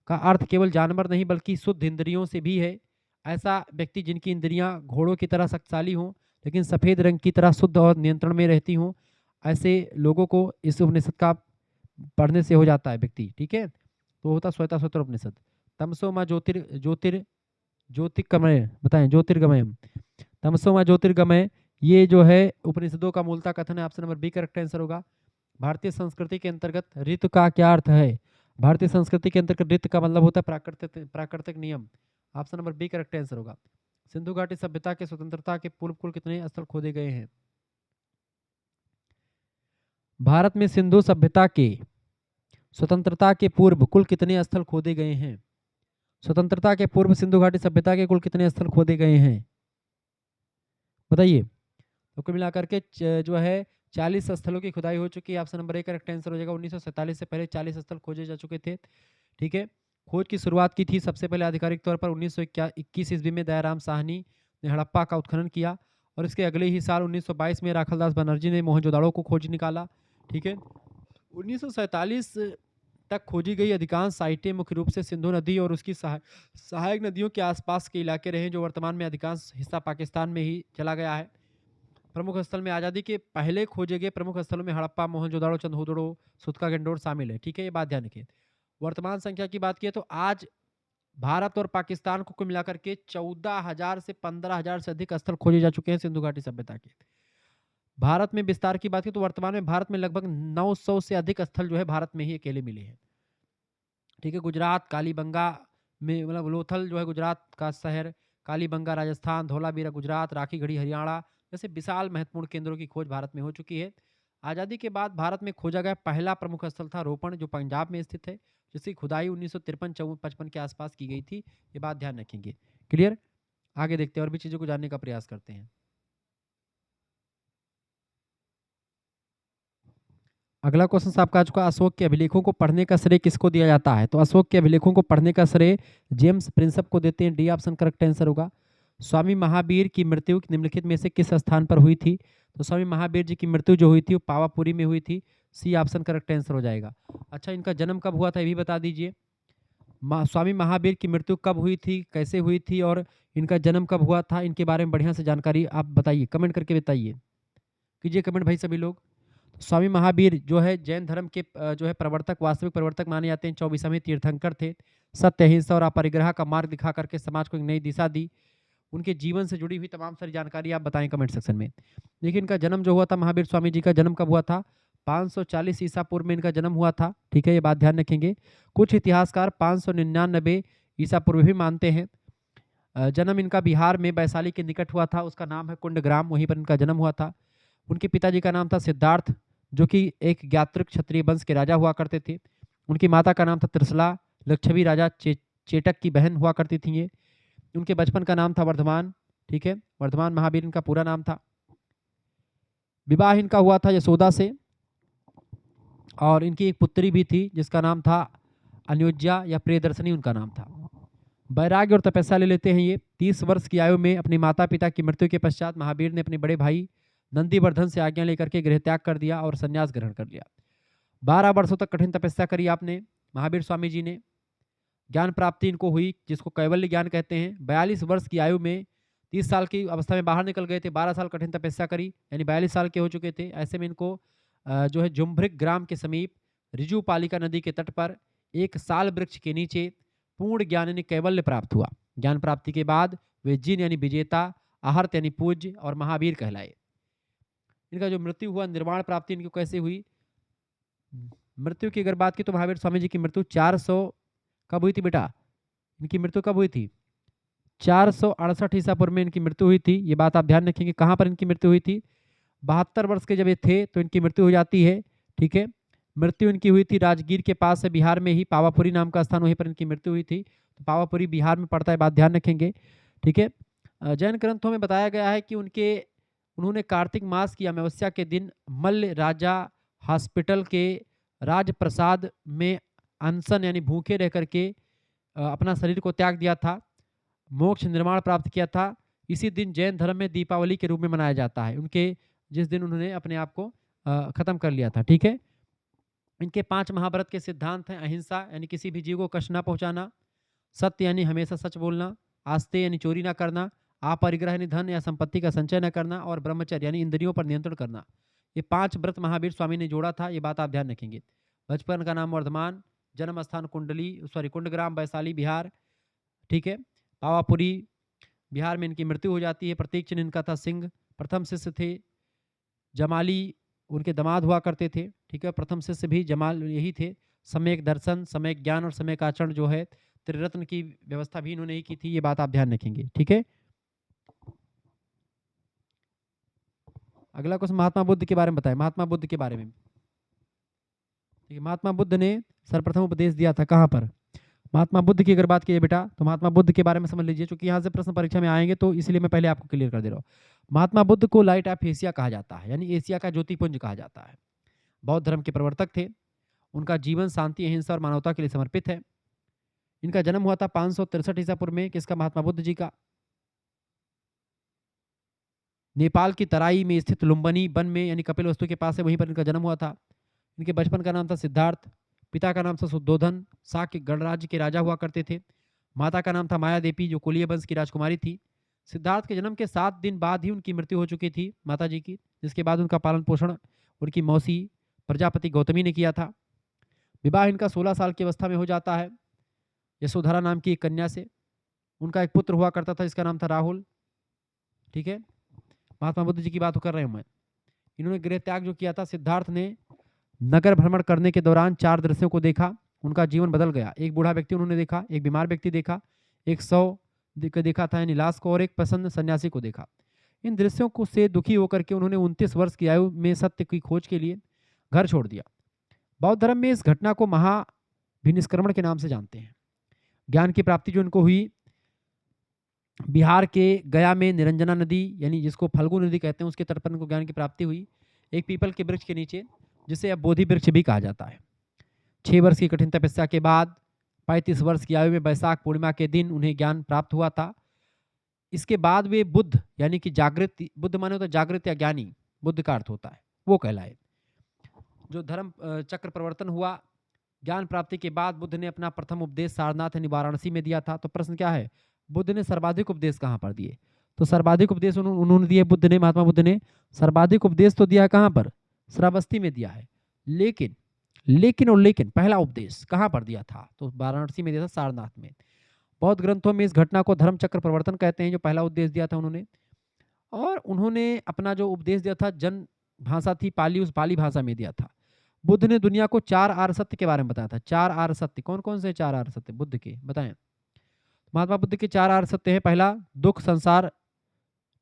का अर्थ केवल जानवर नहीं बल्कि शुद्ध इंद्रियों से भी है। ऐसा व्यक्ति जिनकी इंद्रियां घोड़ों की तरह शक्तिशाली हों लेकिन सफ़ेद रंग की तरह शुद्ध और नियंत्रण में रहती हों, ऐसे लोगों को इस उपनिषद का पढ़ने से हो जाता है व्यक्ति। ठीक है, तो होता श्वेताश्वतर उपनिषद। तमसो माँ ज्योतिर्गमय बताएं, ज्योतिर्गमय, तमसो माँ ज्योतिर्गमय, ये जो है उपनिषदों का मूलतः कथन है। Option number B correct answer होगा। भारतीय संस्कृति के अंतर्गत ऋतु का क्या अर्थ है? भारतीय संस्कृति के अंतर्गत ऋतु का मतलब होता है प्राकृतिक नियम। Option number B correct answer होगा। सिंधु घाटी सभ्यता के स्वतंत्रता के पूर्व कुल कितने स्थल खोदे गए हैं? भारत में सिंधु सभ्यता के स्वतंत्रता के पूर्व कुल कितने स्थल खोदे गए हैं? स्वतंत्रता के पूर्व सिंधु घाटी सभ्यता के कुल कितने स्थल खोदे गए हैं बताइए। तो कुल मिलाकर के जो है 40 स्थलों की खुदाई हो चुकी है। Option number A correct answer हो जाएगा। 1947 से पहले 40 स्थल खोजे जा चुके थे। ठीक है, खोज की शुरुआत की थी सबसे पहले आधिकारिक तौर पर 1921 ईस्वी में दयाराम साहनी ने हड़प्पा का उत्खनन किया, और इसके अगले ही साल 1922 में राखलदास बनर्जी ने मोहनजोदाड़ो को खोज निकाला। ठीक है, 1947 तक खोजी गई अधिकांश साइटें मुख्य रूप से सिंधु नदी और उसकी सहायक नदियों के आसपास के इलाके रहे, जो वर्तमान में अधिकांश हिस्सा पाकिस्तान में ही चला गया है। प्रमुख स्थल में आज़ादी के पहले खोजे गए प्रमुख स्थलों में हड़प्पा, मोहनजोदाड़ो, चंदहुदड़ो, सुतका गंडोर शामिल है। ठीक है, ये बात ध्यान रखिए। वर्तमान संख्या की बात की तो आज भारत और पाकिस्तान को कुल मिलाकर के 14,000 से 15,000 से अधिक स्थल खोजे जा चुके हैं सिंधु घाटी सभ्यता के। भारत में विस्तार की बात की तो वर्तमान में भारत में लगभग 900 से अधिक स्थल जो है भारत में ही अकेले मिले हैं। ठीक है, गुजरात कालीबंगा में, मतलब लोथल जो है गुजरात का शहर, कालीबंगा राजस्थान, धौलावीरा गुजरात, राखीगढ़ी हरियाणा जैसे विशाल महत्वपूर्ण केंद्रों की खोज भारत में हो चुकी है। आज़ादी के बाद भारत में खोजा गया पहला प्रमुख स्थल था रोपण, जो पंजाब में स्थित है, जिसकी खुदाई 1953-55 के आसपास की गई थी। ये बात ध्यान रखेंगे। क्लियर, आगे देखते हैं और भी चीज़ों को जानने का प्रयास करते हैं। अगला क्वेश्चन आपका आज का, अशोक के अभिलेखों को पढ़ने का श्रेय किसको दिया जाता है? तो अशोक के अभिलेखों को पढ़ने का श्रेय जेम्स प्रिंसप को देते हैं। डी ऑप्शन करेक्ट आंसर होगा। स्वामी महावीर की मृत्यु निम्नलिखित में से किस स्थान पर हुई थी? तो स्वामी महावीर जी की मृत्यु जो हुई थी वो पावापुरी में हुई थी। सी ऑप्शन करेक्ट आंसर हो जाएगा। अच्छा, इनका जन्म कब हुआ था ये भी बता दीजिए। स्वामी महावीर की मृत्यु कब हुई थी, कैसे हुई थी, और इनका जन्म कब हुआ था, इनके बारे में बढ़िया से जानकारी आप बताइए, कमेंट करके बताइए, कीजिए कमेंट भाई सभी लोग। स्वामी महावीर जो है जैन धर्म के जो है प्रवर्तक, वास्तविक प्रवर्तक माने जाते हैं। 24वें तीर्थंकर थे। सत्य, अहिंसा और अपरिग्रह का मार्ग दिखा करके समाज को एक नई दिशा दी। उनके जीवन से जुड़ी हुई तमाम सारी जानकारी आप बताएं कमेंट सेक्शन में। देखिए, इनका जन्म जो हुआ था, महावीर स्वामी जी का जन्म कब हुआ था? 540 ईसा पूर्व में इनका जन्म हुआ था। ठीक है, ये बात ध्यान रखेंगे। कुछ इतिहासकार 599 ईसा पूर्व भी मानते हैं। जन्म इनका बिहार में वैशाली के निकट हुआ था, उसका नाम है कुंडग्राम, वहीं पर इनका जन्म हुआ था। उनके पिताजी का नाम था सिद्धार्थ, जो कि एक ज्ञात्रिक क्षत्रिय वंश के राजा हुआ करते थे। उनकी माता का नाम था त्रिशला, लक्षवी राजा चेटक की बहन हुआ करती थी ये। उनके बचपन का नाम था वर्धमान। ठीक है, वर्धमान महावीर इनका पूरा नाम था। विवाह इनका हुआ था यशोदा से, और इनकी एक पुत्री भी थी जिसका नाम था अनुज्जा या प्रियदर्शनी उनका नाम था। वैराग्य और तपस्या ले लेते हैं ये। 30 वर्ष की आयु में अपने माता पिता की मृत्यु के पश्चात महावीर ने अपने बड़े भाई नंदीवर्धन से आज्ञा लेकर के गृह त्याग कर दिया और संन्यास ग्रहण कर लिया। 12 वर्षों तक कठिन तपस्या करी आपने महावीर स्वामी जी ने। ज्ञान प्राप्ति इनको हुई जिसको कैवल्य ज्ञान कहते हैं। 42 वर्ष की आयु में 30 साल की अवस्था में बाहर निकल गए थे। 12 साल कठिन तपस्या करी, यानी 42 साल के हो चुके थे। ऐसे में इनको जो है जुम्भृक ग्राम के समीप रिजुपालिका नदी के तट पर एक साल वृक्ष के नीचे पूर्ण ज्ञान यानी कैवल्य प्राप्त हुआ। ज्ञान प्राप्ति के बाद वे जिन यानी विजेता, आहर्त यानी पूज्य और महावीर कहलाए। इनका जो मृत्यु हुआ, निर्वाण प्राप्ति इनको कैसे हुई? मृत्यु की अगर बात की तो महावीर स्वामी जी की मृत्यु 400 कब हुई थी बेटा? इनकी मृत्यु कब हुई थी? 468 ईसा पूर्व में इनकी मृत्यु हुई थी। ये बात आप ध्यान रखेंगे। कहाँ पर इनकी मृत्यु हुई थी? 72 वर्ष के जब ये थे तो इनकी मृत्यु हो जाती है। ठीक है, मृत्यु इनकी हुई थी राजगीर के पास से, बिहार में ही पावापुरी नाम का स्थान, वहीं पर इनकी मृत्यु हुई थी। तो पावापुरी बिहार में पड़ता है, बात ध्यान रखेंगे। ठीक है, जैन ग्रंथों में बताया गया है कि उन्होंने कार्तिक मास की अमावस्या के दिन मल्ल राजा हॉस्पिटल के राजप्रसाद में अनशन यानी भूखे रह करके अपना शरीर को त्याग दिया था, मोक्ष निर्माण प्राप्त किया था। इसी दिन जैन धर्म में दीपावली के रूप में मनाया जाता है, उनके जिस दिन उन्होंने अपने आप को खत्म कर लिया था। ठीक है, इनके 5 महाव्रत के सिद्धांत हैं: अहिंसा यानी किसी भी जीव को कष्ट ना पहुंचाना, सत्य यानी हमेशा सच बोलना, आस्ते यानी चोरी ना करना, अपरिग्रह यानी धन या संपत्ति का संचय न करना, और ब्रह्मचर्य यानी इंद्रियों पर नियंत्रण करना। ये 5 व्रत महावीर स्वामी ने जोड़ा था, ये बात आप ध्यान रखेंगे। बचपन का नाम वर्धमान, जन्म स्थान कुंडग्राम वैशाली बिहार। ठीक है, पावापुरी बिहार में इनकी मृत्यु हो जाती है। प्रतीक चिन्ह इनका था सिंह। प्रथम शिष्य थे जमाली, उनके दामाद हुआ करते थे। ठीक है, प्रथम शिष्य भी जमाल यही थे। सम्यक दर्शन, सम्यक ज्ञान और सम्यक आचरण जो है, त्रिरत्न की व्यवस्था भी इन्होंने ही की थी, ये बात आप ध्यान रखेंगे। ठीक है, अगला क्वेश्चन महात्मा बुद्ध के बारे में बताएं। महात्मा बुद्ध के बारे में, ठीक है, महात्मा बुद्ध ने सर्वप्रथम उपदेश दिया था कहाँ पर? महात्मा बुद्ध की अगर बात कीजिए बेटा, तो महात्मा बुद्ध के बारे में समझ लीजिए, क्योंकि यहाँ से प्रश्न परीक्षा में आएंगे, तो इसलिए मैं पहले आपको क्लियर कर दे रहा हूँ। महात्मा बुद्ध को लाइट ऑफ एशिया कहा जाता है, यानी एशिया का ज्योतिपुंज कहा जाता है। बौद्ध धर्म के प्रवर्तक थे। उनका जीवन शांति, अहिंसा और मानवता के लिए समर्पित है। इनका जन्म हुआ था 563 ईसा पूर्व में। किसका? महात्मा बुद्ध जी का। नेपाल की तराई में स्थित लुम्बिनी वन में, यानी कपिलवस्तु के पास है, वहीं पर इनका जन्म हुआ था। इनके बचपन का नाम था सिद्धार्थ। पिता का नाम था शुद्धोधन, शाक्य गणराज्य के राजा हुआ करते थे। माता का नाम था माया देवी, जो कुलीय वंश की राजकुमारी थी। सिद्धार्थ के जन्म के 7 दिन बाद ही उनकी मृत्यु हो चुकी थी माता जी की, जिसके बाद उनका पालन पोषण उनकी मौसी प्रजापति गौतमी ने किया था। विवाह इनका 16 साल की अवस्था में हो जाता है यशोधरा नाम की एक कन्या से। उनका एक पुत्र हुआ करता था, इसका नाम था राहुल। ठीक है, महात्मा बुद्ध जी की बात कर रहे हूं मैं। इन्होंने गृह त्याग जो किया था, सिद्धार्थ ने नगर भ्रमण करने के दौरान 4 दृश्यों को देखा, उनका जीवन बदल गया। एक बूढ़ा व्यक्ति उन्होंने देखा, एक बीमार व्यक्ति देखा, एक शव देखा था यानी लाश को, और एक प्रसन्न सन्यासी को देखा। इन दृश्यों को से दुखी होकर के उन्होंने 29 वर्ष की आयु में सत्य की खोज के लिए घर छोड़ दिया। बौद्ध धर्म में इस घटना को महाभिनिष्क्रमण के नाम से जानते हैं। ज्ञान की प्राप्ति जो उनको हुई, बिहार के गया में निरंजना नदी, यानी जिसको फल्गु नदी कहते हैं, उसके तट पर उनको ज्ञान की प्राप्ति हुई, एक पीपल के वृक्ष के नीचे, जिसे अब बोधि वृक्ष भी कहा जाता है। 6 वर्ष की कठिन तपस्या के बाद 35 वर्ष की आयु में वैशाख पूर्णिमा के दिन उन्हें ज्ञान प्राप्त हुआ था। इसके बाद वे बुद्ध यानी कि जागृत, बुद्ध माने होता है जागृत या ज्ञानी, बुद्ध का अर्थ होता है, वो कहलाए। जो धर्म चक्र प्रवर्तन हुआ, ज्ञान प्राप्ति के बाद बुद्ध ने अपना प्रथम उपदेश सारनाथ यानी वाराणसी में दिया था। तो प्रश्न क्या है, बुद्ध ने सर्वाधिक उपदेश कहाँ पर दिए? तो सर्वाधिक उपदेश उन्होंने दिए, बुद्ध ने, महात्मा बुद्ध ने सर्वाधिक उपदेश तो दिया कहाँ पर? श्रावस्ती में दिया है। लेकिन पहला उपदेश कहाँ पर दिया था? तो वाराणसी में दिया था, सारनाथ में। बौद्ध ग्रंथों में इस घटना को धर्म चक्र प्रवर्तन कहते हैं, जो पहला उपदेश दिया था उन्होंने। और उन्होंने अपना जो उपदेश दिया था, जन भाषा थी पाली, उस पाली भाषा में दिया था। बुद्ध ने दुनिया को 4 आर्य सत्य के बारे में बताया था। 4 आर्य सत्य कौन कौन से? 4 आर्य सत्य बुद्ध के बताएं। महात्मा बुद्ध के 4 आर्य सत्य है। पहला, दुख संसार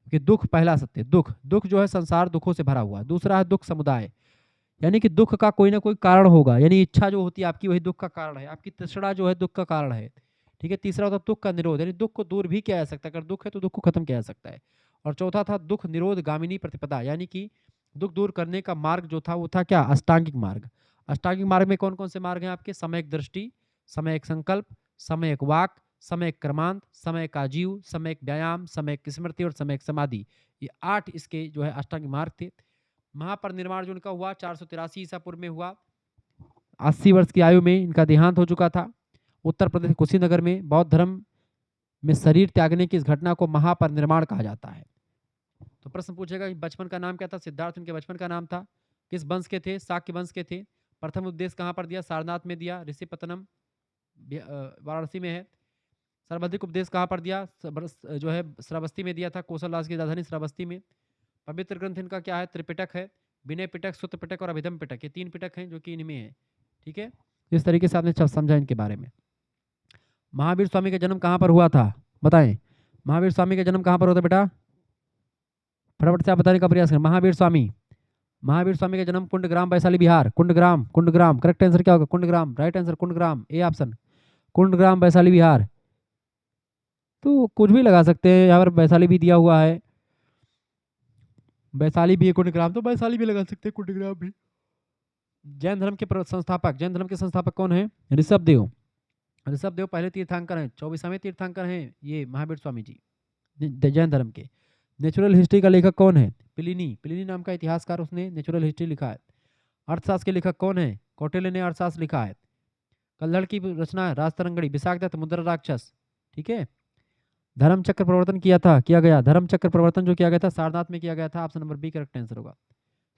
कि दुख, पहला सत्य दुख जो है संसार दुखों से भरा हुआ है। दूसरा है दुख समुदाय, यानी कि दुख का कोई ना कोई कारण होगा, यानी इच्छा जो होती है आपकी, वही दुख का कारण है। आपकी तृष्णा जो है दुख का कारण है। ठीक है, तीसरा होता है दुख का निरोध, यानी दुख को दूर भी किया जा सकता है, अगर दुख है तो दुख को खत्म किया जा सकता है। और चौथा था दुख निरोध गामिनी प्रतिपदा, यानी कि दुख दूर करने का मार्ग जो था वो था क्या? अष्टांगिक मार्ग। अष्टांगिक मार्ग में कौन कौन से मार्ग हैं आपके? समयक दृष्टि, समयक संकल्प, समयक वाक, समयक क्रमांत, समयक आजीव, समयक व्यायाम, समयक स्मृति और समयक समाधि। ये 8 इसके जो है अष्टांगिक मार्ग थे। महापरिनिर्वाण जो इनका हुआ 483 ईसा पूर्व में हुआ। 80 वर्ष की आयु में इनका देहांत हो चुका था। उत्तर प्रदेश कुशीनगर में बौद्ध धर्म में शरीर त्यागने की इस घटना को महापरिनिर्वाण कहा जाता है। तो प्रश्न पूछेगा कि बचपन का नाम क्या था? सिद्धार्थ उनके बचपन का नाम था। किस वंश के थे? शाक्य वंश के थे। प्रथम उपदेश कहाँ पर दिया? सारनाथ में दिया, ऋषिपतनम वाराणसी में है। सर्वाधिक उपदेश कहाँ पर दिया? जो है श्रावस्ती में दिया था, कौशल राज की राजधानी श्रावस्ती में। पवित्र ग्रंथ इनका क्या है? त्रिपिटक है, विनय पिटक, सूत्र पिटक और अभिधम पिटक, ये 3 पिटक हैं जो कि इनमें है। ठीक है, इस तरीके से आपने समझा इनके बारे में। महावीर स्वामी का जन्म कहाँ पर हुआ था बताएं? महावीर स्वामी का जन्म कहाँ पर हुआ था बेटा? फटाफट से आप बताने का प्रयास करें। महावीर स्वामी, महावीर स्वामी का जन्म कुंडग्राम वैशाली बिहार। कुंडग्राम, कुंडग्राम करेक्ट आंसर क्या होगा? Kundagram, right answer Kundagram, A option, Kundagram Vaishali Bihar. तो कुछ भी लगा सकते हैं, यहाँ पर वैशाली भी दिया हुआ है, वैशाली भी है, कुंडग्राम तो वैशाली भी लगा सकते हैं, कुंडग्राम भी। जैन धर्म के संस्थापक, जैन धर्म के संस्थापक कौन है? ऋषभ देव। ऋषभ देव पहले तीर्थंकर हैं, 24वें तीर्थंकर हैं ये महावीर स्वामी जी जैन धर्म के। नेचुरल हिस्ट्री का लेखक कौन है? प्लिनी, प्लिनी नाम का इतिहासकार, उसने नेचुरल हिस्ट्री लिखा है। अर्थशास्त्र के लेखक कौन है? कौटिल्य ने अर्थशास्त्र लिखा है। कल्हड़ की रचना है राजतरंगड़ी, विशाखदत्त, मुद्रा राक्षस, ठीक है। धर्मचक्र प्रवर्तन किया गया, धर्मचक्र प्रवर्तन जो किया गया था सारनाथ में किया गया था, option number B correct answer होगा,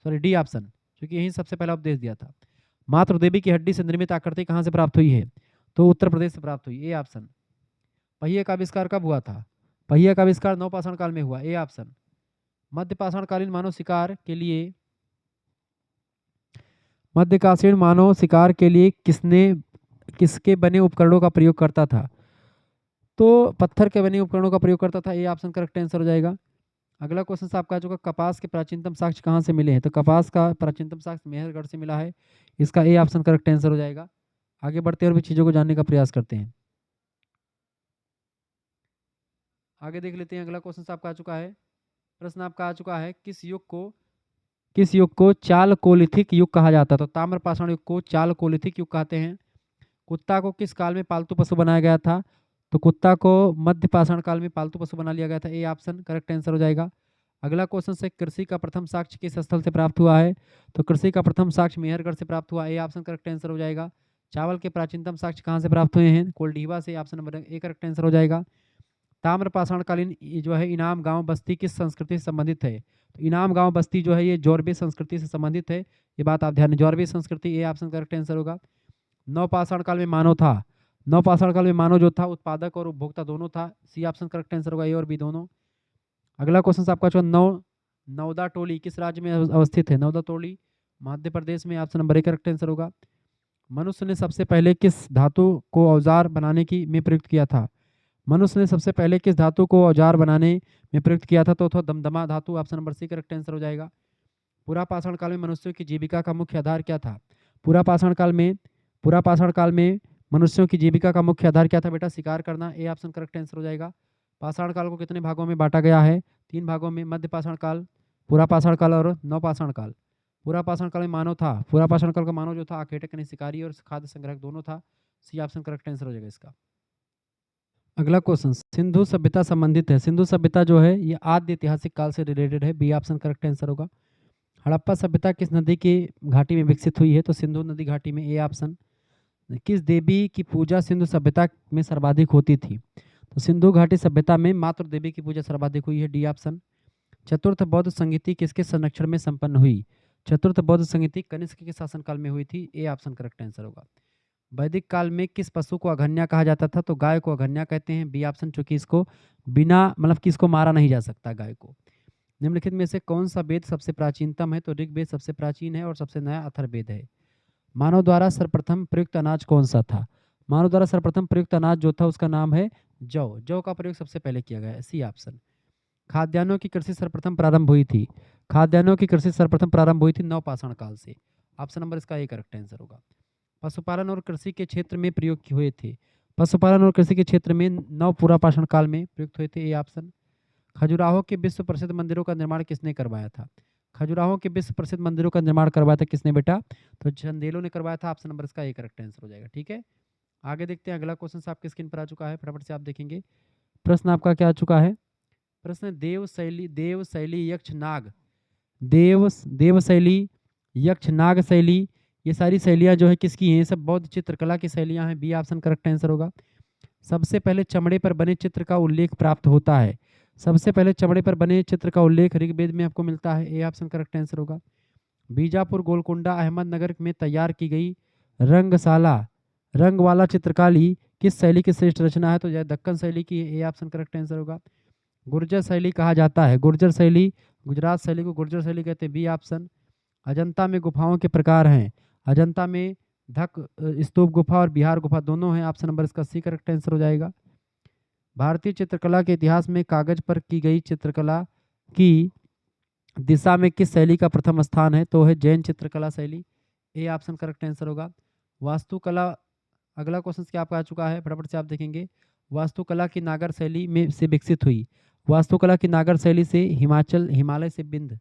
सॉरी डी ऑप्शन, क्योंकि यही सबसे पहला उपदेश दिया था। मातृ देवी की हड्डी से निर्मित आकृति कहाँ से प्राप्त हुई है? तो उत्तर प्रदेश से प्राप्त हुई, ए ऑप्शन। पहिए का आविष्कार कब हुआ था? पहिए का आविष्कार नवपाषाण काल में हुआ, ए ऑप्शन। मध्यपाषाणकालीन मानव शिकार के लिए, मध्यकालीन मानव शिकार के लिए किसके बने उपकरणों का प्रयोग करता था? तो पत्थर के बने उपकरणों का प्रयोग करता था, ये ऑप्शन करेक्ट आंसर हो जाएगा। अगला क्वेश्चन से आपका जो कपास के प्राचीनतम साक्ष्य कहाँ से मिले हैं? तो कपास का प्राचीनतम साक्ष्य मेहरगढ़ से मिला है, इसका ए ऑप्शन करेक्ट आंसर हो जाएगा। आगे बढ़ते और भी चीजों को जानने का प्रयास करते हैं। आगे देख लेते हैं, अगला क्वेश्चन आपका आ चुका है, प्रश्न आपका आ चुका है, किस युग को चालकोलिथिक युग कहा जाता है? तो ताम्रपाषाण युग को चालकोलिथिक युग कहते हैं। कुत्ता को किस काल में पालतू पशु बनाया गया था? तो कुत्ता को मध्य पाषाण काल में पालतू पशु बना लिया गया था, ए ऑप्शन करेक्ट आंसर हो जाएगा। अगला क्वेश्चन से, कृषि का प्रथम साक्ष्य किस स्थल से प्राप्त हुआ है? तो कृषि का प्रथम साक्ष्य मेहरगढ़ से प्राप्त हुआ, ए ऑप्शन करेक्ट आंसर हो जाएगा। चावल के प्राचीनतम साक्ष्य कहाँ से प्राप्त हुए हैं? कोल्डीवा से, option number A correct answer हो जाएगा। ताम्रपाषाणकालीन जो है इनाम गांव बस्ती किस संस्कृति से संबंधित है? तो इनाम गांव बस्ती जो है ये जौरबे संस्कृति से संबंधित है, ये बात आप ध्यान, जौरबे संस्कृति, ए ऑप्शन करेक्ट आंसर होगा। नवपाषाण काल में मानव था, नवपाषाण काल में मानव जो था उत्पादक और उपभोक्ता दोनों था, सी ऑप्शन करेक्ट आंसर होगा, ए और बी दोनों। अगला क्वेश्चन आपका जो नौदा टोली किस राज्य में अवस्थित है? नौदा टोली मध्य प्रदेश में, option number A correct answer होगा। मनुष्य ने सबसे पहले किस धातु को औजार बनाने की में प्रयुक्त किया था? मनुष्य ने सबसे पहले किस धातु को औजार बनाने में प्रयुक्त किया था? तो दमदमा धातु, option number C correct answer हो जाएगा। पुरापाषाण काल में मनुष्यों की जीविका का मुख्य आधार क्या था? पुरापाषाण काल में मनुष्यों की जीविका का मुख्य आधार क्या था बेटा? शिकार करना, ए ऑप्शन करेक्ट आंसर हो जाएगा। पाषाण काल को कितने भागों में बांटा गया है? 3 भागों में, मध्य पाषाण काल, पुरापाषाण काल और नवपाषाण काल। पुरापाषाण काल में मानव था, पुरापाषाण काल का मानव जो था आखेटक यानी शिकारी और खाद्य संग्रहक दोनों था, सी ऑप्शन करेक्ट आंसर हो जाएगा इसका। अगला क्वेश्चन, सिंधु सभ्यता संबंधित है, सिंधु सभ्यता जो है ये आद्य ऐतिहासिक काल से रिलेटेड है, बी ऑप्शन करेक्ट आंसर होगा। हड़प्पा सभ्यता किस नदी की घाटी में विकसित हुई है? तो सिंधु नदी घाटी में, ए ऑप्शन। किस देवी की पूजा सिंधु सभ्यता में सर्वाधिक होती थी? तो सिंधु घाटी सभ्यता में मातृ देवी की पूजा सर्वाधिक हुई है, डी ऑप्शन। चतुर्थ बौद्ध संगीति किसके संरक्षण में संपन्न हुई? चतुर्थ बौद्ध संगीति कनिष्क के शासनकाल में हुई थी, ए ऑप्शन करेक्ट आंसर होगा। वैदिक काल में किस पशु को अघन्या कहा जाता था? तो गाय को अघन्या कहते हैं, बी ऑप्शन, चूंकि इसको बिना मतलब कि इसको मारा नहीं जा सकता गाय को। निम्नलिखित में से कौन सा वेद सबसे प्राचीनतम है? तो ऋग्वेद सबसे प्राचीन है और सबसे नया अथर्ववेद है। मानव द्वारा सर्वप्रथम प्रयुक्त अनाज कौन सा था? मानव द्वारा सर्वप्रथम प्रयुक्त अनाज जो था उसका नाम है जौ, जौ का प्रयोग सबसे पहले किया गया है, सी ऑप्शन। खाद्यान्नों की कृषि सर्वप्रथम प्रारंभ हुई थी, खाद्यान्नों की कृषि सर्वप्रथम प्रारंभ हुई थी नवपाषाण काल से, ऑप्शन नंबर इसका ए करेक्ट आंसर होगा। पशुपालन और कृषि के क्षेत्र में प्रयोग हुए थे, पशुपालन और कृषि के क्षेत्र में नव पुरापाषाण काल में प्रयुक्त हुए थे, ए ऑप्शन। खजुराहो के विश्व प्रसिद्ध मंदिरों का निर्माण किसने करवाया था? खजुराहो के विश्व प्रसिद्ध मंदिरों का निर्माण करवाया था किसने बेटा? तो चंदेलों ने करवाया था, ऑप्शन नंबर इसका ए करेक्ट आंसर हो जाएगा, ठीक है। आगे देखते हैं, अगला क्वेश्चन आपकी स्क्रीन पर आ चुका है, फटाफट से आप देखेंगे। प्रश्न आपका क्या आ चुका है? प्रश्न, देवशैली यक्ष नाग, देवशैली यक्ष नाग शैली, ये सारी शैलियाँ जो है किसकी हैं? ये सब बौद्ध चित्रकला की शैलियाँ हैं, बी ऑप्शन करेक्ट आंसर होगा। सबसे पहले चमड़े पर बने चित्र का उल्लेख प्राप्त होता है, सबसे पहले चमड़े पर बने चित्र का उल्लेख ऋग्वेद में आपको मिलता है, ए ऑप्शन करेक्ट आंसर होगा। बीजापुर, गोलकुंडा, अहमदनगर में तैयार की गई रंगशाला, रंग वाला चित्रकारी किस शैली की श्रेष्ठ रचना है? तो यह दक्कन शैली की, ए ऑप्शन करेक्ट आंसर होगा। गुर्जर शैली कहा जाता है, गुर्जर शैली, गुजरात शैली को गुर्जर शैली कहते हैं, बी ऑप्शन। अजंता में गुफाओं के प्रकार हैं, अजंता में धक स्तूप गुफा और बिहार गुफा दोनों हैं, ऑप्शन नंबर इसका सी करेक्ट आंसर हो जाएगा। भारतीय चित्रकला के इतिहास में कागज पर की गई चित्रकला की दिशा में किस शैली का प्रथम स्थान है? तो है जैन चित्रकला शैली। ए ऑप्शन करेक्ट आंसर होगा। वास्तुकला, अगला क्वेश्चन क्या आपका आ चुका है, फटाफट से आप देखेंगे। वास्तुकला की नागर शैली में से विकसित हुई। वास्तुकला की नागर शैली से हिमालय से बिंद,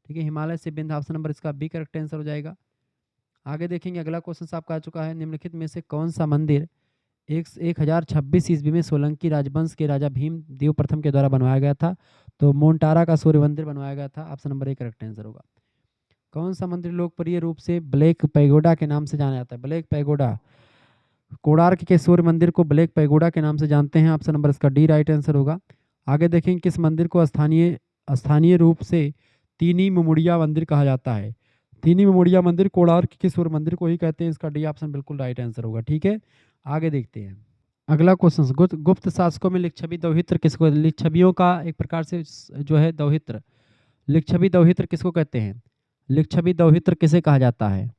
ठीक है, हिमालय से बिंद, ऑप्शन नंबर इसका बी करेक्ट आंसर हो जाएगा। आगे देखेंगे, अगला क्वेश्चन आपका आ चुका है, निम्नलिखित में से कौन सा मंदिर 1026 ईस्वी में सोलंकी राजवंश के राजा भीम देव प्रथम के द्वारा बनवाया गया था? तो मोन्टारा का सूर्य मंदिर बनवाया गया था, option number A correct answer होगा। कौन सा मंदिर लोकप्रिय रूप से ब्लैक पैगोडा के नाम से जाना जाता है? ब्लैक पैगोडा, कोणार्क के सूर्य मंदिर को ब्लैक पैगोडा के नाम से जानते हैं, ऑप्शन नंबर इसका डी राइट आंसर होगा। आगे देखेंगे, किस मंदिर को स्थानीय स्थानीय रूप से तीनी मुमुड़िया मंदिर कहा जाता है? तीनी मुमुड़िया मंदिर कोणार्क के सूर्य मंदिर को ही कहते हैं, इसका डी ऑप्शन बिल्कुल राइट आंसर होगा। ठीक है, आगे देखते हैं अगला क्वेश्चन। गुप्त शासकों में लिच्छवी दौहित्र किसको, लिच्छवियों का एक प्रकार से जो है दौहित्र, लिच्छवी दौहित्र किसको कहते हैं? लिच्छवी दौहित्र किसे कहा जाता है?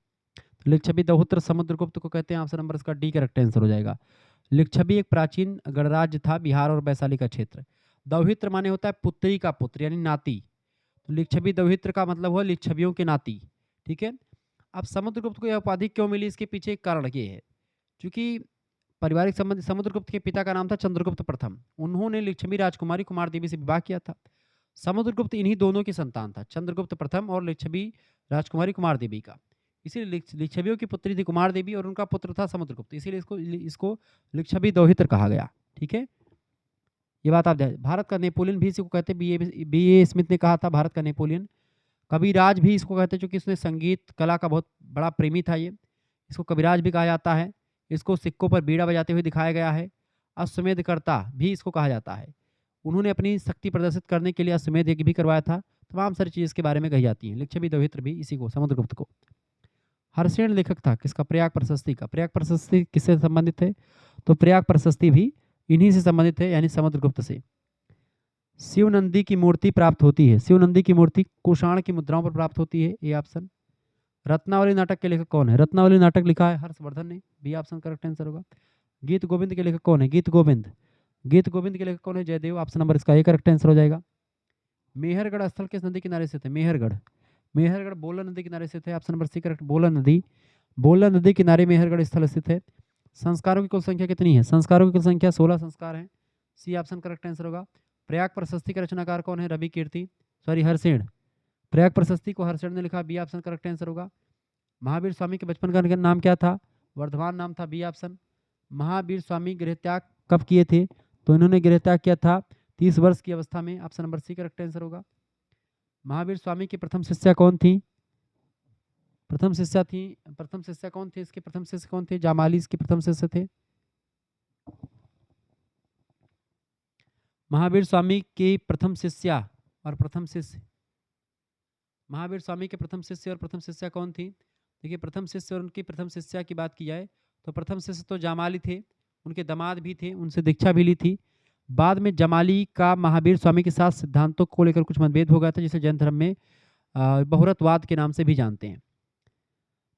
लिच्छवी दौहित्र समुद्रगुप्त को कहते हैं, ऑप्शन नंबर इसका डी करेक्ट आंसर हो जाएगा। लिच्छवी एक प्राचीन गणराज्य था बिहार और वैशाली का क्षेत्र। दौहित्र माने होता है पुत्री का पुत्र यानी नाती, तो लिच्छवी दौहित्र का मतलब हुआ लिच्छवियों के नाती। ठीक है, अब समुद्रगुप्त को यह उपाधि क्यों मिली, इसके पीछे एक कारण ये है, क्योंकि पारिवारिक संबंध, समुद्रगुप्त के पिता का नाम था चंद्रगुप्त प्रथम, उन्होंने लिच्छवी राजकुमारी कुमार देवी से विवाह किया था। समुद्रगुप्त इन्हीं दोनों की संतान था, चंद्रगुप्त प्रथम और लिच्छवी राजकुमारी कुमार देवी का। इसीलिए लिच्छवियों की पुत्री थी कुमार देवी और उनका पुत्र था समुद्रगुप्त, इसीलिए इसको लिच्छवी दौहित्र कहा गया। ठीक है, ये बात आप भारत का नेपोलियन भी इसी को कहते हैं, बी ए स्मिथ ने कहा था भारत का नेपोलियन। कविराज भी इसको कहते हैं, क्योंकि इसने संगीत कला का बहुत बड़ा प्रेमी था ये, इसको कविराज भी कहा जाता है। इसको सिक्कों पर बीड़ा बजाते हुए दिखाया गया है। अश्वमेधकर्ता भी इसको कहा जाता है, उन्होंने अपनी शक्ति प्रदर्शित करने के लिए अश्वमेध यज्ञ भी करवाया था। तमाम सारी चीज़ इसके बारे में कही जाती हैं। लिच्छवी दौहित्र भी इसी को, समुद्रगुप्त को। हर्षेण लेखक था किसका? प्रयाग प्रशस्ति का। प्रयाग प्रशस्ति किससे संबंधित है? तो प्रयाग प्रशस्ति भी इन्हीं से संबंधित है, यानी समुद्रगुप्त से। शिव नंदी की मूर्ति प्राप्त होती है, शिव नंदी की मूर्ति कुषाण की मुद्राओं पर प्राप्त होती है, ए ऑप्शन। रत्नावली नाटक के लेखक कौन है? रत्नावली नाटक लिखा है हर्षवर्धन ने, बी ऑप्शन करेक्ट आंसर होगा। गीत गोविंद के लेखक कौन है? गीत गोविंद, गीत गोविंद के लेखक कौन है? जयदेव, ऑप्शन नंबर इसका ए करेक्ट आंसर हो जाएगा। मेहरगढ़ स्थल किस नदी किनारे स्थित है? मेहरगढ़, मेहरगढ़ बोलन नदी किनारे स्थित है, ऑप्शन नंबर सी करेक्ट, बोलन नदी, बोलन नदी किनारे मेहरगढ़ स्थल स्थित है। संस्कारों की कुल संख्या कितनी है? संस्कारों की कुल संख्या 16 संस्कार है, सी ऑप्शन करेक्ट आंसर होगा। प्रयाग प्रशस्ति का रचनाकार कौन है? रवि कीर्ति, सॉरी हर्षेण, प्रयाग प्रशस्ति को हर्षेण ने लिखा, बी ऑप्शन करेक्ट आंसर होगा। महावीर स्वामी के बचपन का नाम क्या था? वर्धमान नाम था, बी ऑप्शन। महावीर स्वामी गृहत्याग कब किए थे? तो इन्होंने गृहत्याग किया था 30 वर्ष की अवस्था में, option number C correct answer होगा। महावीर स्वामी की प्रथम शिष्या कौन थी? प्रथम शिष्या कौन थे? इसके प्रथम शिष्य कौन थे? जामाली इसके प्रथम शिष्य थे। महावीर स्वामी की प्रथम शिष्या और प्रथम शिष्य, महावीर स्वामी के प्रथम शिष्य और प्रथम शिष्या कौन थी? देखिए, प्रथम शिष्य और उनकी प्रथम शिष्या की बात की जाए तो प्रथम शिष्य तो जामाली थे, उनके दामाद भी थे, उनसे दीक्षा भी ली थी। बाद में जमाली का महावीर स्वामी के साथ सिद्धांतों को लेकर कुछ मतभेद हो गया था, जिसे जैन धर्म में बहुरतवाद के नाम से भी जानते हैं।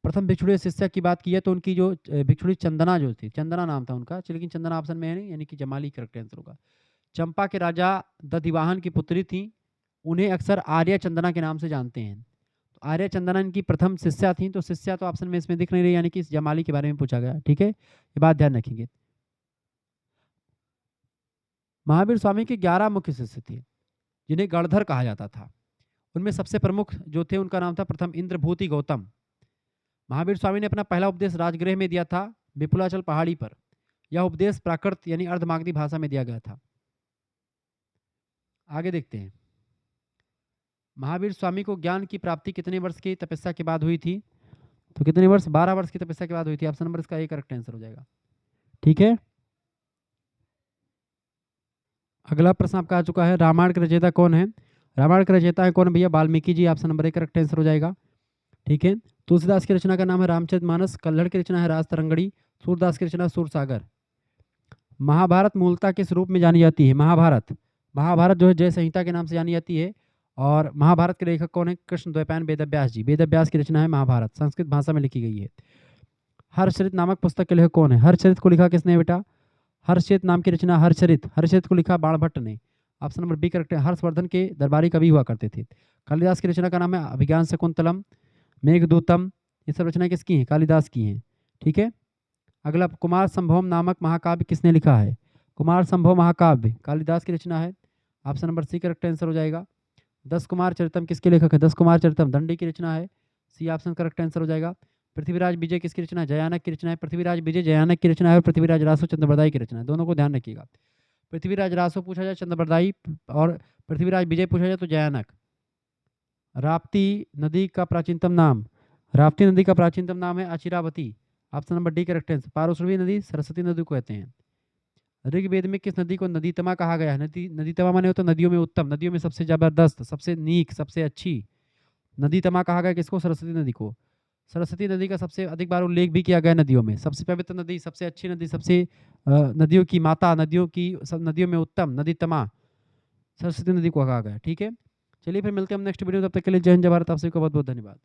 प्रथम भिक्षुणी शिष्या की बात की है तो उनकी जो भिक्षुणी चंदना जो थी, चंदना नाम था उनका, लेकिन चंदना ऑप्शन में है नहीं, यानी कि जमाली करेक्ट आंसर होगा। चंपा के राजा दधिवाहन की पुत्री थी, उन्हें अक्सर आर्या चंदना के नाम से जानते हैं। तो आर्या चंदना इनकी प्रथम शिष्या थी, तो शिष्या तो ऑप्शन में इसमें दिख नहीं रही, यानी कि इस जमाली के बारे में पूछा गया। ठीक है, ये बात ध्यान रखेंगे। महावीर स्वामी के 11 मुख्य शिष्य थे, जिन्हें गणधर कहा जाता था। उनमें सबसे प्रमुख जो थे उनका नाम था प्रथम इंद्रभूति गौतम। महावीर स्वामी ने अपना पहला उपदेश राजगृह में दिया था, विपुलाचल पहाड़ी पर। यह उपदेश प्राकृत यानी अर्धमागधी भाषा में दिया गया था। आगे देखते हैं, महावीर स्वामी को ज्ञान की प्राप्ति कितने वर्ष की तपस्या के बाद हुई थी? तो कितने वर्ष? 12 वर्ष की तपस्या के बाद हुई थी, ऑप्शन नंबर इसका ए करेक्ट आंसर हो जाएगा। ठीक है, अगला प्रश्न आपका आ चुका है, रामायण के रचयिता कौन है? रामायण के रचयिता है कौन भैया? Valmiki ji, option number A correct answer हो जाएगा। ठीक है, तुलसीदास की रचना का नाम है रामचरितमानस, कल्हड़ की रचना है राजतरंगड़ी, सूरदास की रचना सूरसागर। महाभारत मूलतः किस रूप में जानी जाती है? महाभारत, महाभारत जो है जय संहिता के नाम से जानी जाती है। और महाभारत के लेखक कौन है? कृष्ण द्वैपायन वेदव्यास जी, वेदव्यास की रचना है महाभारत, संस्कृत भाषा में लिखी गई है। हर्षचरित नामक पुस्तक के लेखक कौन है? हर्षचरित को लिखा किसने बेटा? हर्षचरित नाम की रचना हर्षचरित, हर्षचरित को लिखा बाणभट्ट ने, ऑप्शन नंबर बी करेक्ट है। हर्षवर्धन के दरबारी कवि हुआ करते थे। कालिदास की रचना का नाम है अभिज्ञान शकुंतलम, मेघदूतम। ये सब रचनाएं किसकी हैं? कालिदास की हैं। ठीक है। अगला, कुमार संभवम नामक महाकाव्य किसने लिखा है? कुमार संभव महाकाव्य कालिदास की रचना है। Option number C correct answer हो जाएगा। 10 कुमार चरितम किसके लेखक है? 10 कुमार चरितम दंडी की रचना है। सी ऑप्शन करेक्ट आंसर हो जाएगा। पृथ्वीराज विजय किसकी रचना है? जयानक की रचना है। पृथ्वीराज विजय जयानक की रचना है और पृथ्वीराज रासो चंद्रबरदाई की रचना है। दोनों को ध्यान रखिएगा। पृथ्वीराज रासो पूछा जाए चंद्रबरदाई, और पृथ्वीराज विजय पूछा जाए तो जयानक। राप्ती नदी का प्राचीनतम नाम, राप्ती नदी का प्राचीनतम नाम है Achiravati. Option number D correct answer. Paroshravi नदी सरस्वती नदी को कहते हैं। ऋग्वेद में किस नदी को नदीतमा कहा गया है? नदीतमा माने हो तो नदियों में उत्तम, नदियों में सबसे जबरदस्त, सबसे नीक, सबसे अच्छी। नदीतमा कहा गया किसको? सरस्वती नदी को। सरस्वती नदी का सबसे अधिक बार उल्लेख भी किया गया नदियों में। सबसे पवित्र नदी, सबसे अच्छी नदी, सबसे नदियों की माता, नदियों की सब नदियों में उत्तम, नदीतमा, सरस्वती नदी को कहा गया। ठीक है। चलिए फिर मिलते हैं हम नेक्स्ट वीडियो में। तब तक के लिए जय हिंद जय भारत। आप सभी को बहुत बहुत धन्यवाद।